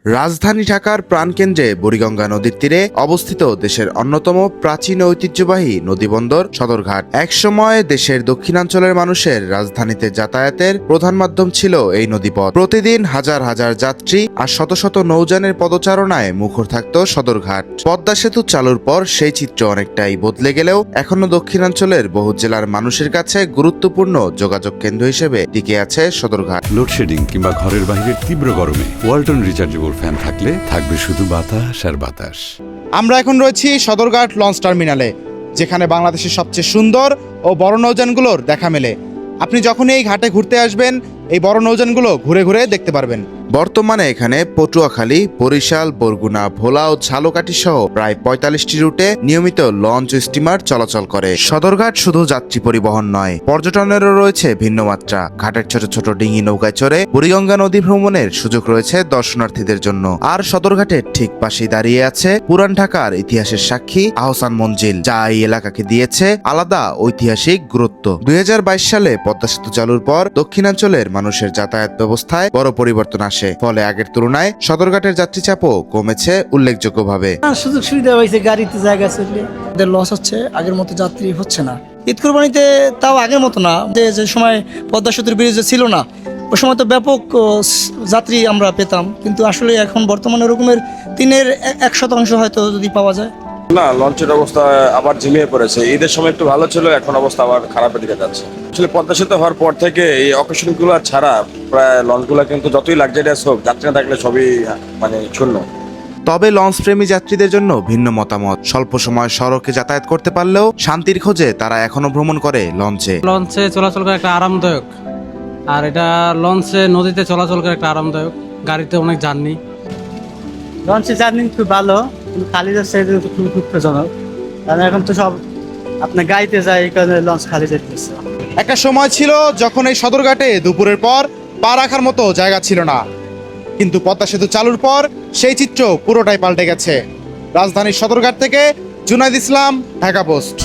রাজধানী ঢাকার প্রাণকেন্দ্রে বুড়িগঙ্গা নদীর তীরে অবস্থিত দেশের অন্যতম প্রাচীন ঐতিহ্যবাহী নদীবন্দর সদরঘাট। একসময় দেশের দক্ষিণাঞ্চলের মানুষের রাজধানীতে যাতায়াতের প্রধান মাধ্যম ছিল এই নদীপথ। প্রতিদিন হাজার হাজার যাত্রী আর শত শত নৌযানের পদচারণায় মুখর থাকত সদরঘাট। পদ্মা সেতু চালুর পর সেই চিত্র অনেকটাই বদলে গেলেও এখনো দক্ষিণাঞ্চলের বহু জেলার মানুষের কাছে গুরুত্বপূর্ণ যোগাযোগ কেন্দ্র হিসেবে টিকে আছে সদরঘাট। লোডশেডিং কিংবা ঘরের বাইরের তীব্র গরমে ওয়ালটন রিচার্জেবল ফ্যান থাকলে থাকবে শুধু বাতাস আর বাতাস। আমরা এখন রয়েছি সদরঘাট লঞ্চ টার্মিনালে, যেখানে বাংলাদেশের সবচেয়ে সুন্দর ও বড় নৌযানগুলোর দেখা মেলে। আপনি যখনই এই ঘাটে ঘুরতে আসবেন, এই বড় নৌযানগুলো ঘুরে ঘুরে দেখতে পারবেন। বর্তমানে এখানে পটুয়াখালী, বরিশাল, বরগুনা, ভোলা ও ঝালকাঠি সহ প্রায় ৪৫টি রুটে নিয়মিত লঞ্চ ও স্টিমার চলাচল করে। সদরঘাট শুধু যাত্রী পরিবহন নয়, পর্যটনেরও রয়েছে ভিন্ন মাত্রা। ঘাটের ছোট ছোট ডিঙি নৌকায় চড়ে বুড়িগঙ্গা নদী ভ্রমণের সুযোগ রয়েছে দর্শনার্থীদের জন্য। আর সদরঘাটের ঠিক পাশেই দাঁড়িয়ে আছে পুরান ঢাকার ইতিহাসের সাক্ষী আহসান মঞ্জিল, যা এই এলাকাকে দিয়েছে আলাদা ঐতিহাসিক গুরুত্ব। ২০২২ সালে পদ্মা সেতু চালুর পর দক্ষিণাঞ্চলের মানুষের যাতায়াত ব্যবস্থায় বড় পরিবর্তন আসে। ফলে আগের তুলনায় সদরঘাটের যাত্রী চাপও কমেছে উল্লেখযোগ্যভাবে। সুযোগ সুবিধা হয়েছে, গাড়িতে জায়গা চললে ওদের লস হচ্ছে, আগের মতো যাত্রী হচ্ছে না। ঈদ কোরবানিতে তাও আগের মতো না, যে সময় পদ্মা সেতুর ব্রিজে ছিল না, ওই সময় তো ব্যাপক যাত্রী আমরা পেতাম, কিন্তু আসলে এখন বর্তমানে ওরকমের 1/3 হয়তো যদি পাওয়া যায়। না, লঞ্চের অবস্থা আবার ঝিমিয়ে পড়েছে। ঈদের সময় একটু ভালো ছিল, এখন অবস্থা আবার খারাপের দিকে যাচ্ছে। আসলে পদ্মা সেতু হওয়ার পর থেকে এই অকেশনগুলো ছাড়া প্রায় লঞ্চগুলো কিন্তু যতই লাক্সারিয়াস হোক, যাত্রী না থাকলে সবই শূন্য। তবে লঞ্চ প্রেমী যাত্রীদের জন্য ভিন্ন মতামত। স্বল্প সময় সড়কে যাতায়াত করতে পারলেও শান্তির খোঁজে তারা এখনো ভ্রমণ করে লঞ্চে। লঞ্চে চলাচল করে একটা আরামদায়ক, আর এটা লঞ্চে নদীতে চলাচল করে একটা আরামদায়ক। গাড়িতে অনেক জার্নি, লঞ্চের জার্নি খুব ভালো, কিন্তু খালি যাচ্ছে খুব দুঃখজনক, কারণ এখন তো সব আপনার গাড়িতে যায়, এই কারণে লঞ্চ খালি যেতেছে। একটা সময় ছিল যখন এই সদরঘাটে দুপুরের পর পা রাখার মতো জায়গা ছিল না, কিন্তু পদ্মা সেতু চালুর পর সেই চিত্র পুরোটাই পাল্টে গেছে। রাজধানীর সদরঘাট থেকে জুনাইদ ইসলাম, ঢাকা পোস্ট।